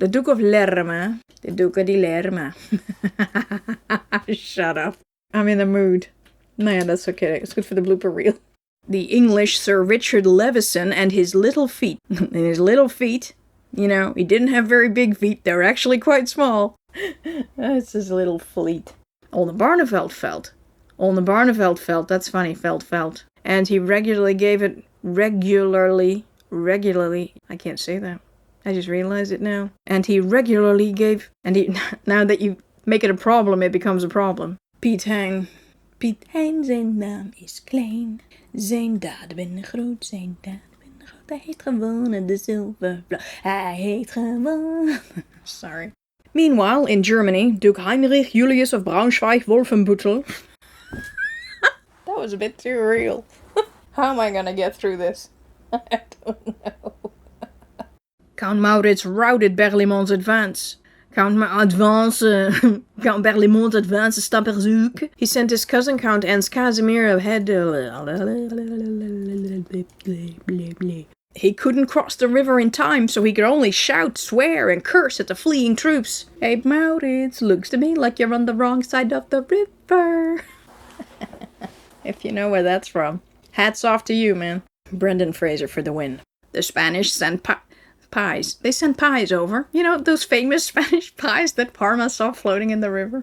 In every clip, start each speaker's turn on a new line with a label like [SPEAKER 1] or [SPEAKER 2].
[SPEAKER 1] The Duke of Lerma. The Duca di Lerma. Shut up. I'm in the mood. Nah, that's okay. It's good for the blooper reel. The English Sir Richard Levison and his little feet. And his little feet, you know, he didn't have very big feet. They were actually quite small. That's his little fleet. Oldenbarneveld felt. Oldenbarneveld felt. That's funny. Felt. And he regularly gave it regularly. I can't say that. I just realized it now. And he regularly gave. And he now that you make it a problem, it becomes a problem. Piet Hein. Piet Hein, zijn naam is klein. Zijn daden ben groot, zijn daden ben groot. Hij heeft gewonnen de zilvervlag. Hij heeft gewonnen. Sorry. Meanwhile, in Germany, Duke Heinrich Julius of Braunschweig-Wolfenbüttel. That was a bit too real. How am I gonna get through this? I don't know. Count Maurits routed Berlaymont advance. Count Berlaymont advance is Stamperzoek. He sent his cousin Count Ernst Casimir ahead. He couldn't cross the river in time, so he could only shout, swear, and curse at the fleeing troops. Hey, Maurits, looks to me like you're on the wrong side of the river. If you know where that's from. Hats off to you, man. Brendan Fraser for the win. The Spanish sent pies. They sent pies over. You know, those famous Spanish pies that Parma saw floating in the river?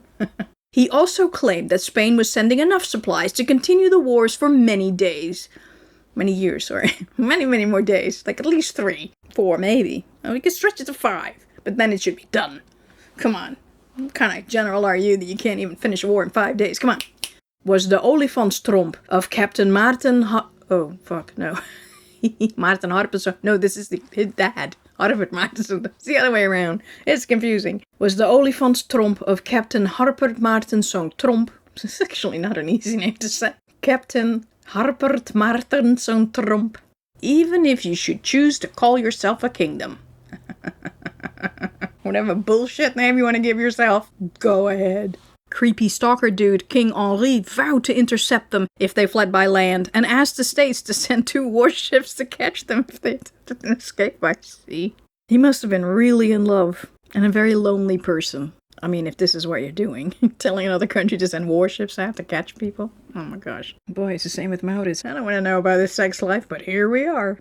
[SPEAKER 1] He also claimed that Spain was sending enough supplies to continue the wars for many days. Many years, sorry. Many more days. Like at least 3, 4, maybe. Oh, we could stretch it to 5. But then it should be done. Come on. What kind of general are you that you can't even finish a war in 5 days? Come on. Was the olifantstromp of Captain Maarten oh, fuck, no. Maarten Harpenson. No, this is his dad. Harpert Maartenson. It's the other way around. It's confusing. Was the olifantstromp of Captain Harpert Maartenson Tromp. It's actually not an easy name to say. Captain Harpert Maartenson Tromp. Even if you should choose to call yourself a kingdom. Whatever bullshit name you want to give yourself, go ahead. Creepy stalker dude King Henri vowed to intercept them if they fled by land and asked the states to send 2 warships to catch them if they attempted an escape by sea. He must have been really in love and a very lonely person. I mean, if this is what you're doing, telling another country to send warships to have to catch people. Oh my gosh. Boy, it's the same with Maurits. I don't want to know about his sex life, but here we are.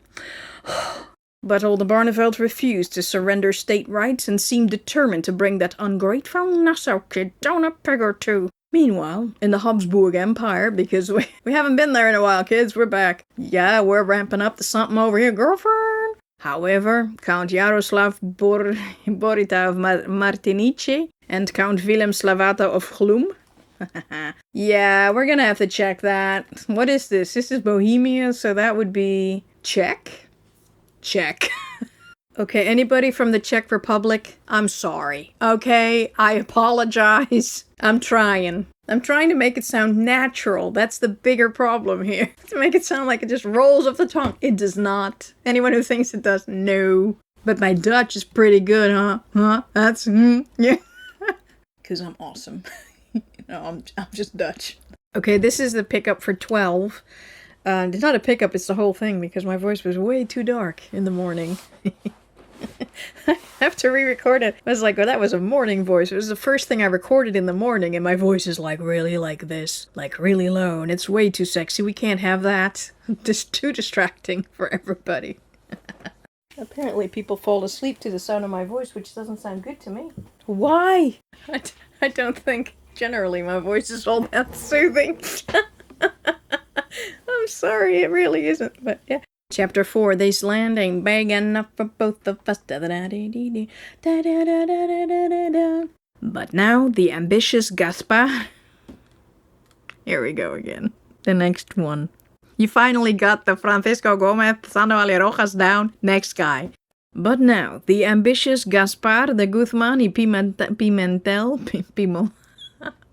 [SPEAKER 1] But Oldenbarneveld refused to surrender state rights and seemed determined to bring that ungrateful Nassau kid down a peg or 2. Meanwhile, in the Habsburg Empire, because we haven't been there in a while, kids, we're back. Yeah, we're ramping up to something over here, girlfriend. However, Count Jaroslav Borita of Martinice and Count Willem Slavata of Chlum. Yeah, we're gonna have to check that. What is this? This is Bohemia, so that would be Czech. Czech. Okay, anybody from the Czech Republic? I'm sorry. Okay, I apologize. I'm trying to make it sound natural. That's the bigger problem here. To make it sound like it just rolls off the tongue. It does not. Anyone who thinks it does, no. But my Dutch is pretty good, huh? That's, yeah. Because I'm awesome. I'm just Dutch. Okay, this is the pickup for 12. It's not a pickup, it's the whole thing, because my voice was way too dark in the morning. I have to re-record it. I was like, well, that was a morning voice. It was the first thing I recorded in the morning, and my voice is like really like this. Like really low, and it's way too sexy. We can't have that. Just too distracting for everybody. Apparently people fall asleep to the sound of my voice, which doesn't sound good to me. Why? I don't think generally my voice is all that soothing. I'm sorry, it really isn't, but yeah. Chapter 4, this land ain't big enough for both of us. But now, the ambitious Gaspar... Here we go again. The next one. You finally got the Francisco Gomez Sano Rojas down. Next guy. But now, the ambitious Gaspar de Guzman y Pimentel...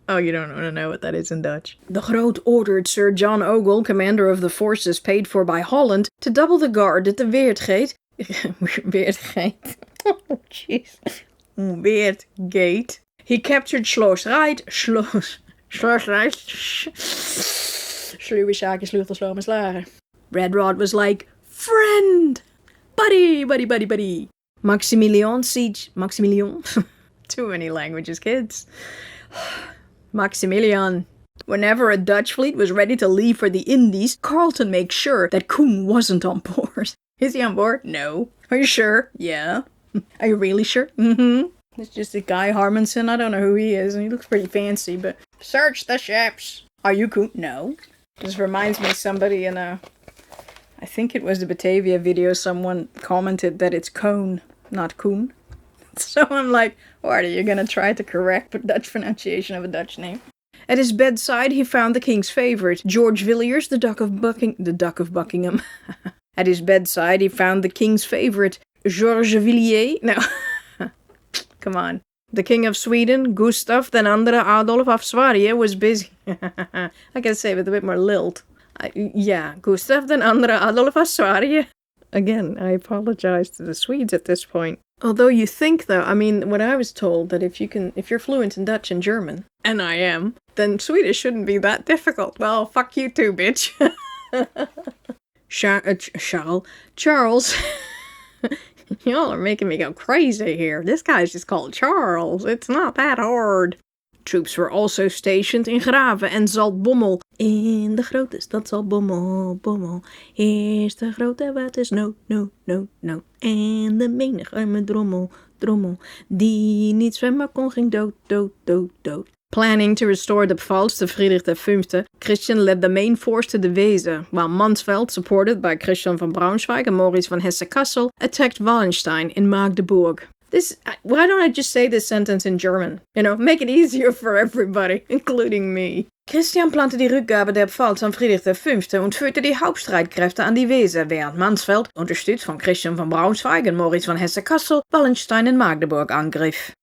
[SPEAKER 1] Oh, you don't want to know what that is in Dutch. The Groot ordered Sir John Ogle, commander of the forces paid for by Holland, to double the guard at the Weertgate. Weertgate. Oh, jeez. Weertgate. He captured Schlossreit. Schlossreit. Sluwe zaken, sleutel, sloom en slagen. Red Rod was like, friend! Buddy! Maximilian siege. Maximilian? Too many languages, kids. Maximilian. Whenever a Dutch fleet was ready to leave for the Indies, Carleton makes sure that Koen wasn't on board. Is he on board? No. Are you sure? Yeah. Are you really sure? Mm-hmm. It's just a Guy Harmonson. I don't know who he is, and he looks pretty fancy, but... Search the ships! Are you Koen? No. This reminds me of somebody in a... I think it was the Batavia video, someone commented that it's Koen, not Koen. So I'm like, what, are you gonna try to correct the Dutch pronunciation of a Dutch name? At his bedside, he found the king's favorite, George Villiers, the Duck of Buckingham. At his bedside, he found the king's favorite, Georges Villiers. No, come on. The king of Sweden, Gustav den andere Adolf of Sverige, was busy. I gotta say it with a bit more lilt. Gustav den andere Adolf of Sverige. Again, I apologize to the Swedes at this point. Although you think, though, I mean, what I was told, that if you're fluent in Dutch and German, and I am, then Swedish shouldn't be that difficult. Well, fuck you too, bitch. Charles. Y'all are making me go crazy here. This guy's just called Charles. It's not that hard. Troops were also stationed in Grave en Zaltbommel. In de grote stad Zaltbommel, Bommel. Is de grote wat is no. En de menig arme drommel. Die niet zwemmen kon, ging dood. Planning to restore the Pfalz to Friedrich V, Christian led the main force to the Weser, while Mansfeld, supported by Christian von Braunschweig and Maurice von Hesse-Kassel, attacked Wallenstein in Magdeburg. Why don't I just say this sentence in German? Make it easier for everybody, including me. Christian plante die Rückgabe der Pfalz an Friedrich V und führte die Hauptstreitkräfte an die Weser, während Mansfeld, unterstützt von Christian von Braunschweig und Maurice von Hesse-Kassel, Wallenstein in Magdeburg angriff.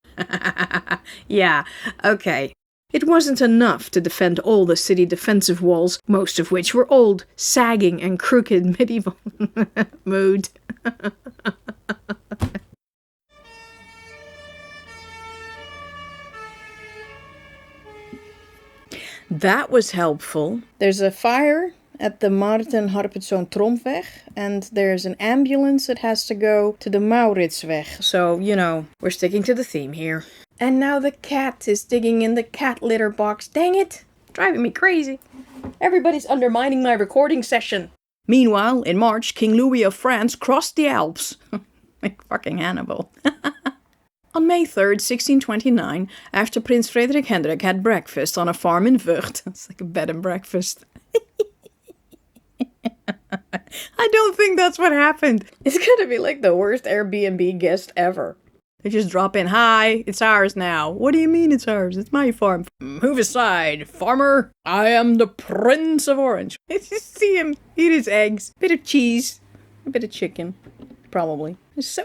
[SPEAKER 1] Yeah, okay. It wasn't enough to defend all the city defensive walls, most of which were old, sagging, and crooked medieval mood. That was helpful. There's a fire at the Maarten Harpetszoon Trompweg, and there's an ambulance that has to go to the Mauritsweg. So, we're sticking to the theme here. And now the cat is digging in the cat litter box. Dang it! Driving me crazy. Everybody's undermining my recording session. Meanwhile, in March, King Louis of France crossed the Alps. Like fucking Hannibal. On May 3rd, 1629, after Prince Frederik Hendrik had breakfast on a farm in Vught. It's like a bed and breakfast. I don't think that's what happened. It's gonna be like the worst Airbnb guest ever. They just drop in, hi, it's ours now. What do you mean it's ours? It's my farm. Move aside, farmer. I am the Prince of Orange. Just see him eat his eggs. Bit of cheese. A bit of chicken. Probably. So,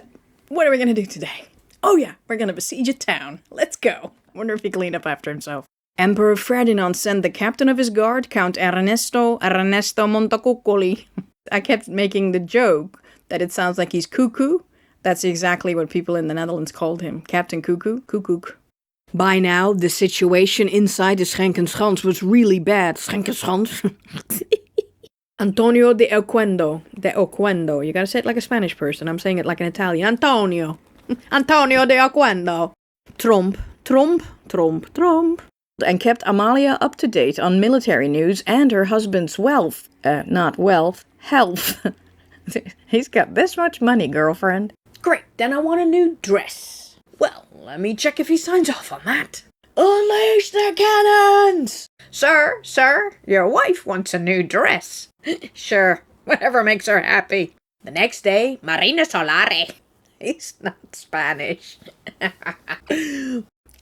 [SPEAKER 1] what are we gonna do today? Oh yeah, we're gonna besiege a town. Let's go. Wonder if he cleaned up after himself. Emperor Ferdinand sent the captain of his guard, Count Ernesto Montecuccoli. I kept making the joke that it sounds like he's cuckoo. That's exactly what people in the Netherlands called him. Captain Cuckoo. Cuckook. By now, the situation inside the Schenkenschans was really bad. Schenkenschans? Antonio de Oquendo. You gotta say it like a Spanish person. I'm saying it like an Italian. Antonio de Oquendo. Tromp. And kept Amalia up to date on military news and her husband's health. He's got this much money, girlfriend. Great, then I want a new dress. Well, let me check if he signs off on that. Unleash the cannons! Sir, your wife wants a new dress. Sure, whatever makes her happy. The next day, Marina Solare. He's not Spanish.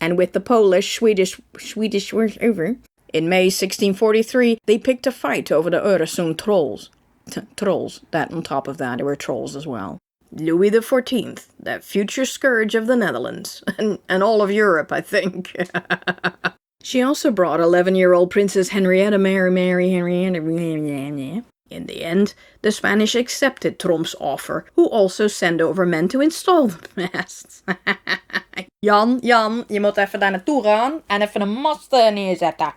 [SPEAKER 1] And with the Polish, Swedish wars over, in May 1643, they picked a fight over the Öresund trolls. Trolls. That on top of that, there were trolls as well. Louis XIV, the future scourge of the Netherlands, and all of Europe, I think. She also brought 11-year-old Princess Henrietta Henrietta. In the end, the Spanish accepted Tromp's offer, who also sent over men to install the masts. Jan, je moet even daar naartoe gaan en even een mast neerzetten.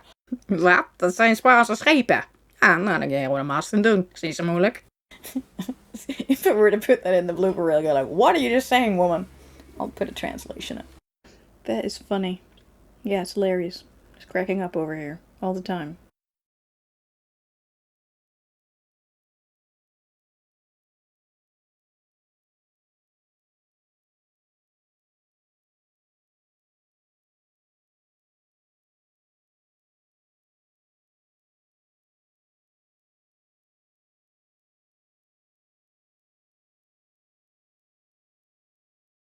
[SPEAKER 1] Wat? Dat zijn Spaanse schepen. Ah, nou, dan ga je gewoon een mast in doen. Is niet zo moeilijk. If I were to put that in the blooper reel, I'd go like, what are you just saying, woman? I'll put a translation up. That is funny. Yeah, it's hilarious. Just cracking up over here all the time.